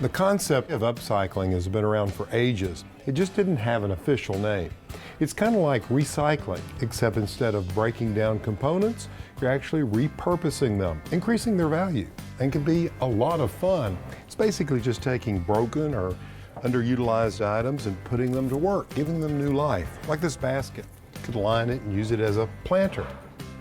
The concept of upcycling has been around for ages. It just didn't have an official name. It's kind of like recycling, except instead of breaking down components, you're actually repurposing them, increasing their value, and can be a lot of fun. It's basically just taking broken or underutilized items and putting them to work, giving them new life. Like this basket. You could line it and use it as a planter.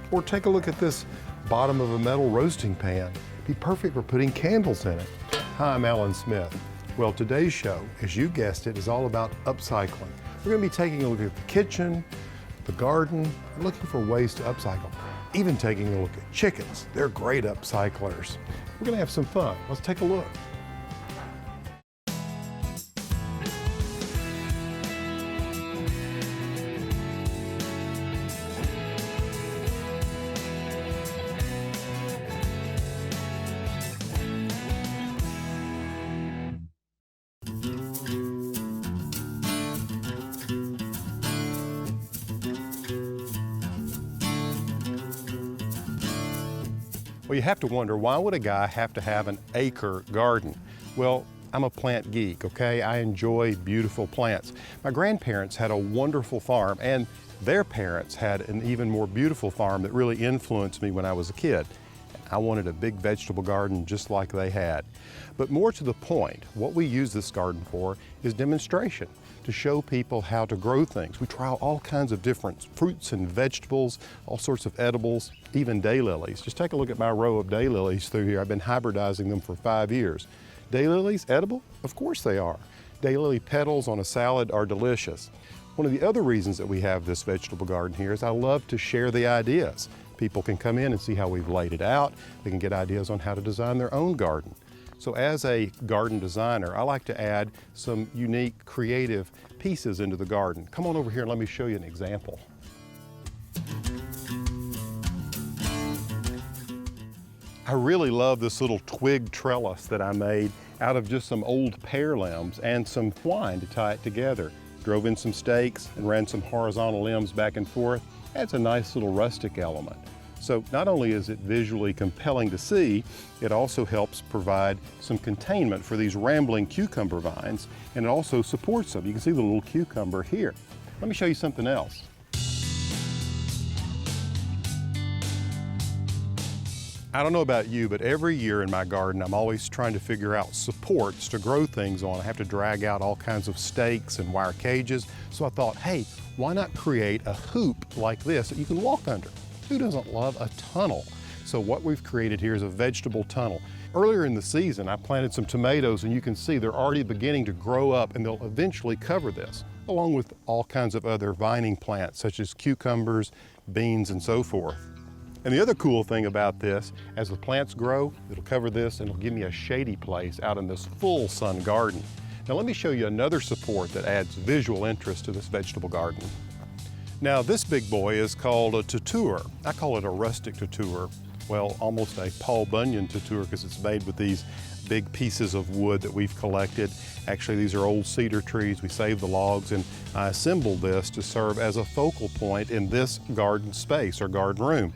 Or take a look at this bottom of a metal roasting pan. Be perfect for putting candles in it. Hi, I'm Alan Smith. Well, today's show, as you guessed it, is all about upcycling. We're going to be taking a look at the kitchen, the garden, and looking for ways to upcycle. Even taking a look at chickens. They're great upcyclers. We're going to have some fun. Let's take a look. Well, you have to wonder, why would a guy have to have an acre garden? Well, I'm a plant geek, okay? I enjoy beautiful plants. My grandparents had a wonderful farm, and their parents had an even more beautiful farm that really influenced me when I was a kid. I wanted a big vegetable garden just like they had. But more to the point, what we use this garden for is demonstration, to show people how to grow things. We try all kinds of different fruits and vegetables, all sorts of edibles, even daylilies. Just take a look at my row of daylilies through here. I've been hybridizing them for 5 years. Daylilies, edible? Of course they are. Daylily petals on a salad are delicious. One of the other reasons that we have this vegetable garden here is I love to share the ideas. People can come in and see how we've laid it out. They can get ideas on how to design their own garden. So as a garden designer, I like to add some unique, creative pieces into the garden. Come on over here and let me show you an example. I really love this little twig trellis that I made out of just some old pear limbs and some twine to tie it together. Drove in some stakes and ran some horizontal limbs back and forth. Adds a nice little rustic element. So not only is it visually compelling to see, it also helps provide some containment for these rambling cucumber vines, and it also supports them. You can see the little cucumber here. Let me show you something else. I don't know about you, but every year in my garden, I'm always trying to figure out supports to grow things on. I have to drag out all kinds of stakes and wire cages. So I thought, hey, why not create a hoop like this that you can walk under? Who doesn't love a tunnel? So what we've created here is a vegetable tunnel. Earlier in the season, I planted some tomatoes, and you can see they're already beginning to grow up, and they'll eventually cover this, along with all kinds of other vining plants, such as cucumbers, beans, and so forth. And the other cool thing about this, as the plants grow, it'll cover this and it'll give me a shady place out in this full sun garden. Now let me show you another support that adds visual interest to this vegetable garden. Now this big boy is called a tuteur. I call it a rustic tuteur. Well, almost a Paul Bunyan tuteur, because it's made with these big pieces of wood that we've collected. Actually, these are old cedar trees. We saved the logs, and I assembled this to serve as a focal point in this garden space or garden room.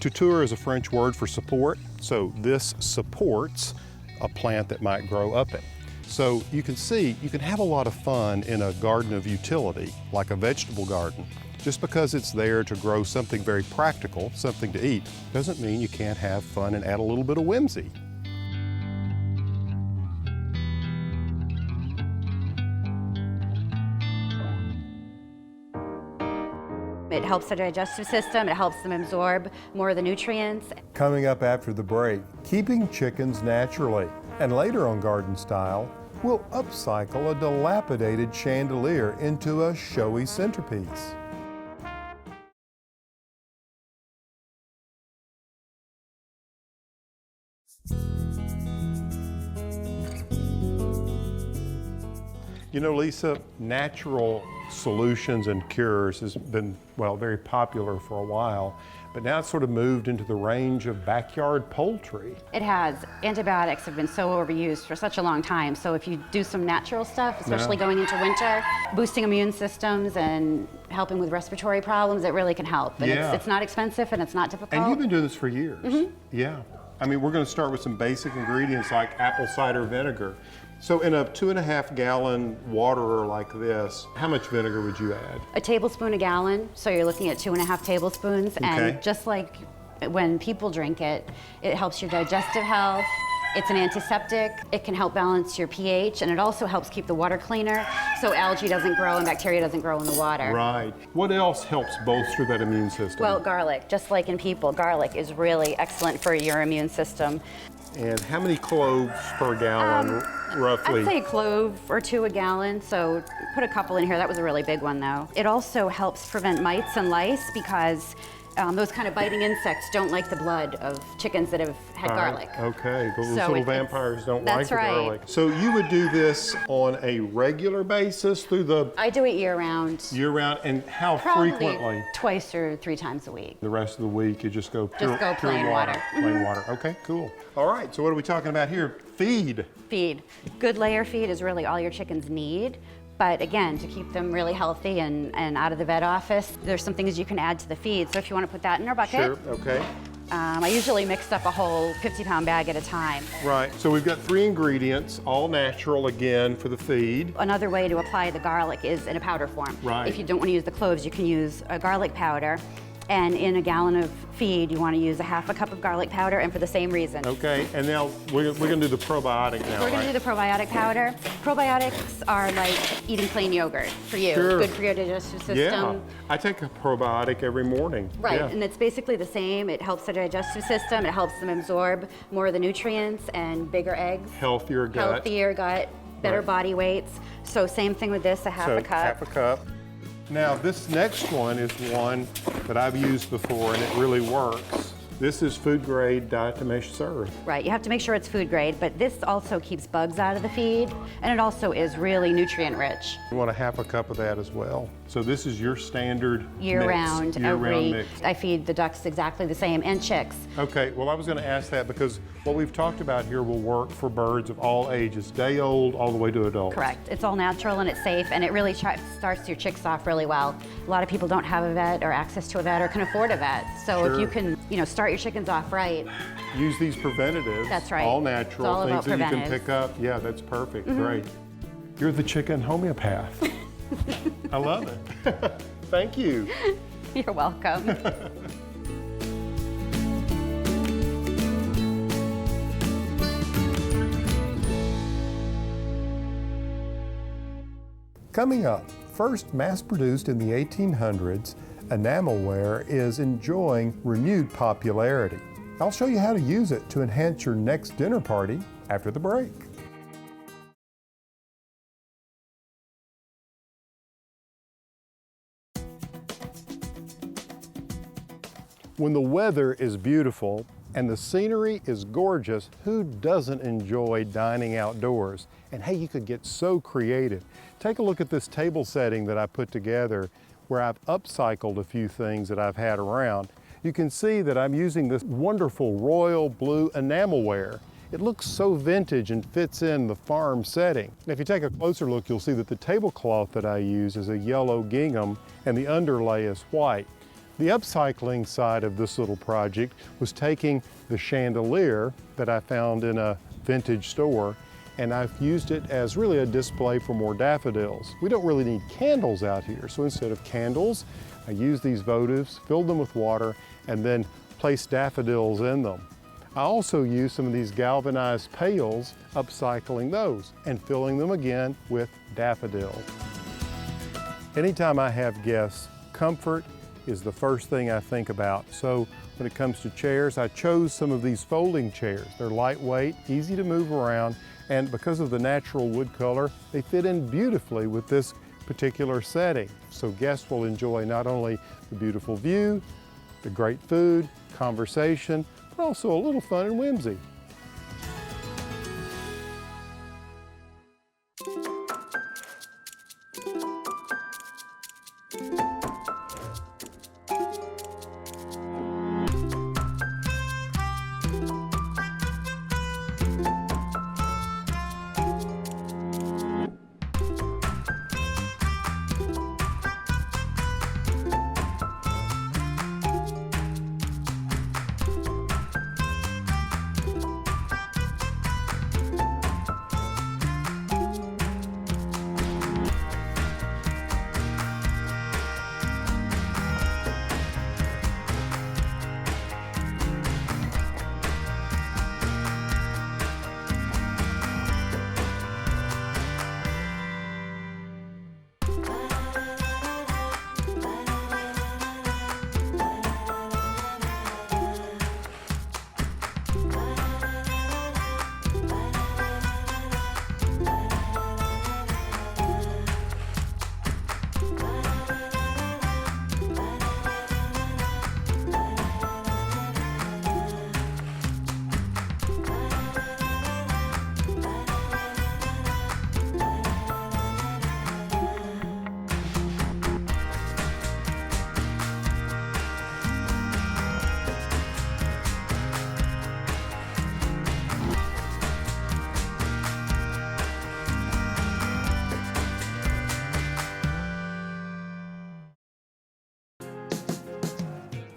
Tuteur is a French word for support, so this supports a plant that might grow up it. So you can see, you can have a lot of fun in a garden of utility, like a vegetable garden. Just because it's there to grow something very practical, something to eat, doesn't mean you can't have fun and add a little bit of whimsy. It helps their digestive system, it helps them absorb more of the nutrients. Coming up after the break, keeping chickens naturally. And later on Garden Style, we'll upcycle a dilapidated chandelier into a showy centerpiece. You know, Lisa, natural solutions and cures has been, well, very popular for a while, but now it's sort of moved into the range of backyard poultry. It has. Antibiotics have been so overused for such a long time, so if you do some natural stuff, especially going into winter, boosting immune systems and helping with respiratory problems, it really can help. And it's not expensive and it's not difficult. And you've been doing this for years. Yeah. I mean, we're going to start with some basic ingredients like apple cider vinegar. So in a 2.5 gallon waterer like this, how much vinegar would you add? A tablespoon a gallon, so you're looking at 2.5 tablespoons. Okay. And just like when people drink it, it helps your digestive health. It's an antiseptic. It can help balance your pH, and it also helps keep the water cleaner so algae doesn't grow and bacteria doesn't grow in the water. Right. What else helps bolster that immune system? Well, garlic, just like in people, garlic is really excellent for your immune system. And how many cloves per gallon, roughly? I'd say a clove or 2 a gallon, so put a couple in here. That was a really big one, though. It also helps prevent mites and lice because those kind of biting insects don't like the blood of chickens that have had garlic. Okay, those So little vampires don't like that's the right. garlic. So you would do this on a regular basis through the I do it year-round. year-round, and how Probably frequently? twice or 3 times a week. The rest of the week you just go pure, Just go pure plain water. Plain water. Okay, cool. All right, so what are we talking about here? Feed. Feed. Good layer feed is really all your chickens need. But again, to keep them really healthy and out of the vet office, there's some things you can add to the feed. So if you want to put that in our bucket, Sure, okay. I usually mix up a whole 50-pound bag at a time. Right, so we've got 3 ingredients, all natural again for the feed. Another way to apply the garlic is in a powder form. Right. If you don't want to use the cloves, you can use a garlic powder. And in a gallon of feed, you want to use a 1/2 cup of garlic powder, and for the same reason. Okay, and now we're going to do the probiotic now, We're going to do the probiotic powder. Probiotics are like eating plain yogurt for you. Sure. Good for your digestive system. Yeah, I take a probiotic every morning. Right, Yeah. and it's basically the same. It helps the digestive system. It helps them absorb more of the nutrients and bigger eggs. Healthier gut. Healthier gut, better Right. body weights. So same thing with this, a half a cup. 1/2 cup. Now this next one is one that I've used before and it really works. This is food grade diatomaceous earth. Right, you have to make sure it's food grade, but this also keeps bugs out of the feed, and it also is really nutrient rich. You want a 1/2 cup of that as well. So this is your standard Year-round, year-round mix. I feed the ducks exactly the same, and chicks. Okay, well I was going to ask that because what we've talked about here will work for birds of all ages, day old all the way to adults. Correct. It's all natural and it's safe, and it really starts your chicks off really well. A lot of people don't have a vet or access to a vet or can afford a vet. So Sure. if you can, start your chickens off right. Use these preventatives. That's right. All It's natural, all things about that you can preventives. pick up. Yeah, that's perfect. Great. You're the chicken homeopath. I love it. Thank you. You're welcome. Coming up, first mass-produced in the 1800s, enamelware is enjoying renewed popularity. I'll show you how to use it to enhance your next dinner party after the break. When the weather is beautiful and the scenery is gorgeous, who doesn't enjoy dining outdoors? And hey, you could get so creative. Take a look at this table setting that I put together where I've upcycled a few things that I've had around. You can see that I'm using this wonderful royal blue enamelware. It looks so vintage and fits in the farm setting. And if you take a closer look, you'll see that the tablecloth that I use is a yellow gingham and the underlay is white. The upcycling side of this little project was taking the chandelier that I found in a vintage store, and I've used it as really a display for more daffodils. We don't really need candles out here, so instead of candles, I use these votives, filled them with water, and then place daffodils in them. I also use some of these galvanized pails, upcycling those, and filling them again with daffodils. Anytime I have guests, comfort is the first thing I think about. So when it comes to chairs, I chose some of these folding chairs. They're lightweight, easy to move around, and because of the natural wood color, they fit in beautifully with this particular setting. So guests will enjoy not only the beautiful view, the great food, conversation, but also a little fun and whimsy.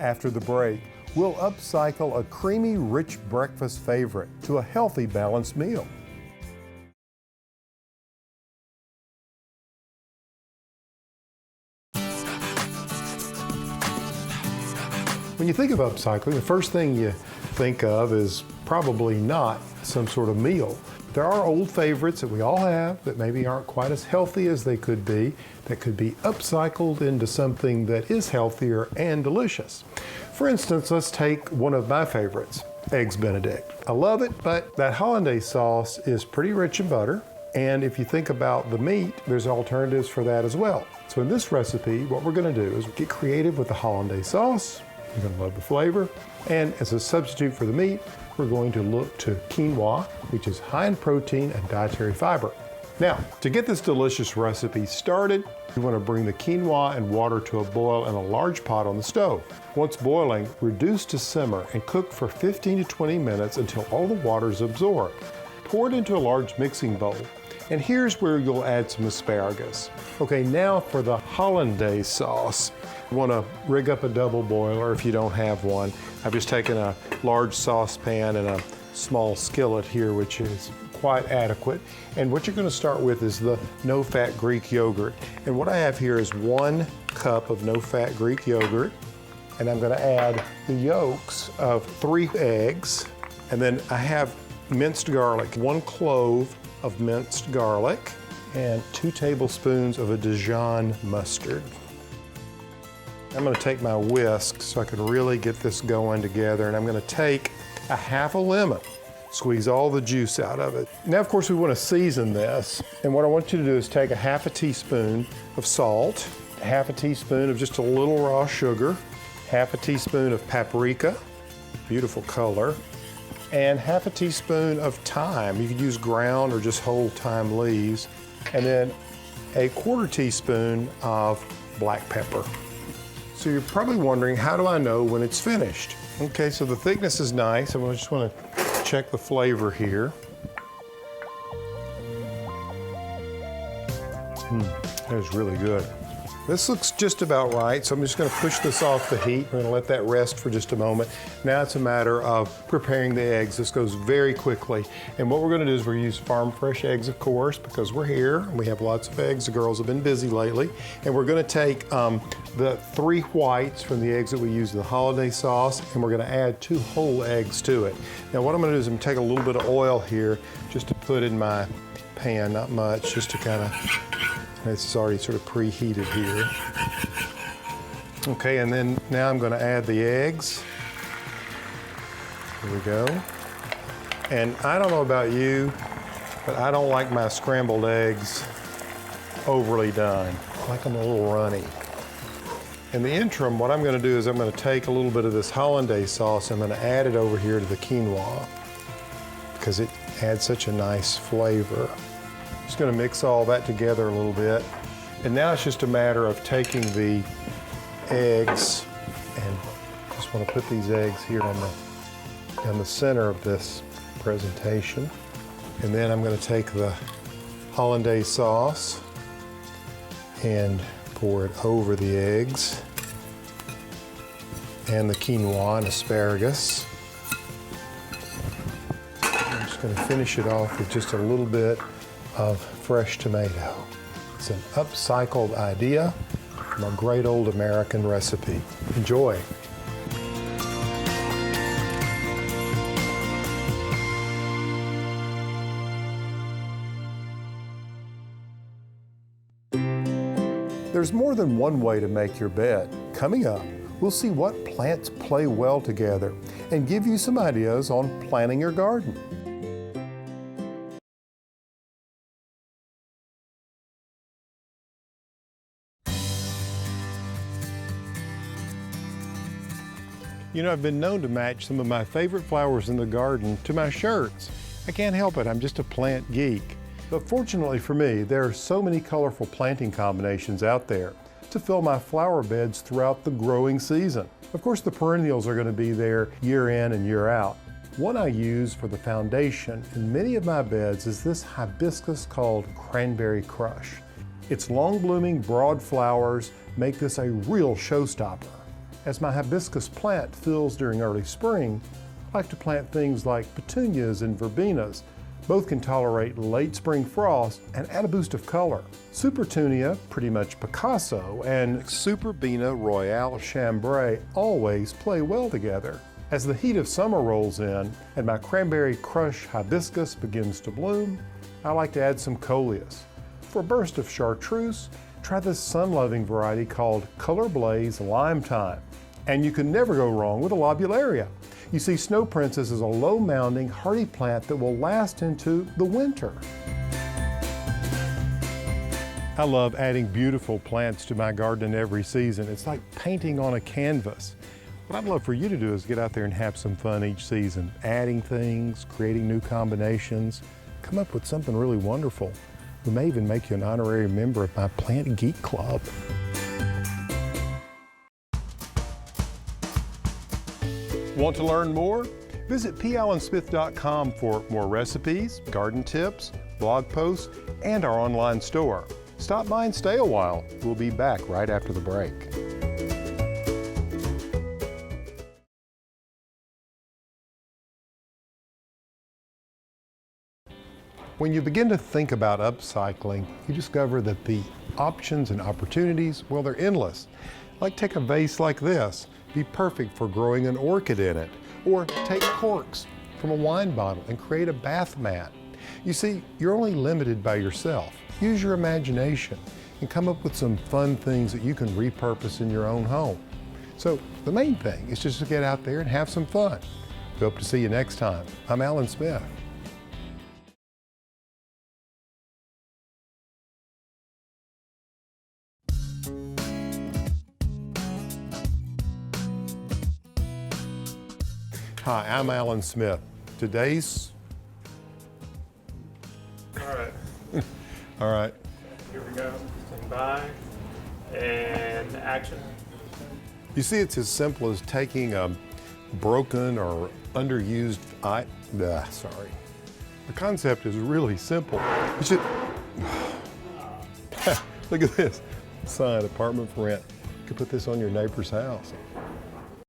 After the break, we'll upcycle a creamy, rich breakfast favorite to a healthy, balanced meal. When you think of upcycling, the first thing you think of is probably not some sort of meal. There are old favorites that we all have that maybe aren't quite as healthy as they could be, that could be upcycled into something that is healthier and delicious. For instance, let's take one of my favorites, Eggs Benedict. I love it, but that hollandaise sauce is pretty rich in butter. And if you think about the meat, there's alternatives for that as well. So in this recipe, what we're gonna do is get creative with the hollandaise sauce. You're gonna love the flavor. And as a substitute for the meat, we're going to look to quinoa, which is high in protein and dietary fiber. Now, to get this delicious recipe started, you want to bring the quinoa and water to a boil in a large pot on the stove. Once boiling, reduce to simmer and cook for 15 to 20 minutes until all the water is absorbed. Pour it into a large mixing bowl. And here's where you'll add some asparagus. Okay, now for the hollandaise sauce. You want to rig up a double boiler if you don't have one. I've just taken a large saucepan and a small skillet here, which is quite adequate. And what you're going to start with is the no-fat Greek yogurt. And what I have here is 1 cup of no-fat Greek yogurt. And I'm going to add the yolks of 3 eggs. And then I have minced garlic, 1 clove of minced garlic, and 2 tablespoons of a Dijon mustard. I'm going to take my whisk so I can really get this going together, and I'm going to take a half a lemon, squeeze all the juice out of it. Now, of course, we want to season this, and what I want you to do is take a half a teaspoon of salt, half a teaspoon of just a little raw sugar, half a teaspoon of paprika, beautiful color, and half a teaspoon of thyme. You could use ground or just whole thyme leaves, and then a 1/4 teaspoon of black pepper. So you're probably wondering, how do I know when it's finished? Okay, so the thickness is nice. I just want to check the flavor here. That is really good. This looks just about right, so I'm just going to push this off the heat. I'm going to let that rest for just a moment. Now it's a matter of preparing the eggs. This goes very quickly. And what we're going to do is we're going to use farm fresh eggs, of course, because we're here and we have lots of eggs. The girls have been busy lately. And we're going to take the 3 whites from the eggs that we use in the hollandaise sauce, and we're going to add 2 whole eggs to it. Now what I'm going to do is I'm going to take a little bit of oil here just to put in my pan, not much, just to kind of, it's already sort of preheated here. Okay, and then now I'm going to add the eggs. Here we go. And I don't know about you, but I don't like my scrambled eggs overly done. I like them a little runny. In the interim, what I'm going to do is I'm going to take a little bit of this hollandaise sauce and I'm going to add it over here to the quinoa because it adds such a nice flavor. Just going to mix all that together a little bit. And now it's just a matter of taking the eggs, and just want to put these eggs here on the center of this presentation. And then I'm going to take the hollandaise sauce and pour it over the eggs and the quinoa and asparagus. I'm just going to finish it off with just a little bit of fresh tomato. It's an upcycled idea from a great old American recipe. Enjoy. There's more than one way to make your bed. Coming up, we'll see what plants play well together and give you some ideas on planting your garden. You know, I've been known to match some of my favorite flowers in the garden to my shirts. I can't help it, I'm just a plant geek. But fortunately for me, there are so many colorful planting combinations out there to fill my flower beds throughout the growing season. Of course, the perennials are going to be there year in and year out. One I use for the foundation in many of my beds is this hibiscus called Cranberry Crush. Its long blooming broad flowers make this a real showstopper. As my hibiscus plant fills during early spring, I like to plant things like petunias and verbenas. Both can tolerate late spring frost and add a boost of color. Supertunia, pretty much Picasso, and Superbena Royale Chambray always play well together. As the heat of summer rolls in and my cranberry crush hibiscus begins to bloom, I like to add some coleus. For a burst of chartreuse, try this sun-loving variety called Color Blaze Lime Time. And you can never go wrong with a lobularia. You see, Snow Princess is a low-mounding, hardy plant that will last into the winter. I love adding beautiful plants to my garden every season. It's like painting on a canvas. What I'd love for you to do is get out there and have some fun each season, adding things, creating new combinations, come up with something really wonderful. We may even make you an honorary member of my Plant Geek Club. Want to learn more? Visit palensmith.com for more recipes, garden tips, blog posts, and our online store. Stop by and stay a while. We'll be back right after the break. When you begin to think about upcycling, you discover that the options and opportunities, well, they're endless. Like take a vase like this, be perfect for growing an orchid in it. Or take corks from a wine bottle and create a bath mat. You see, you're only limited by yourself. Use your imagination and come up with some fun things that you can repurpose in your own home. So the main thing is just to get out there and have some fun. We hope to see you next time. I'm Alan Smith. Hi, I'm Alan Smith. Today's... All right. All right. Here we go. Stand by. And action. You see, it's as simple as taking a broken or underused sorry. The concept is really simple. You should... Look at this. Sign, apartment for rent. You could put this on your neighbor's house.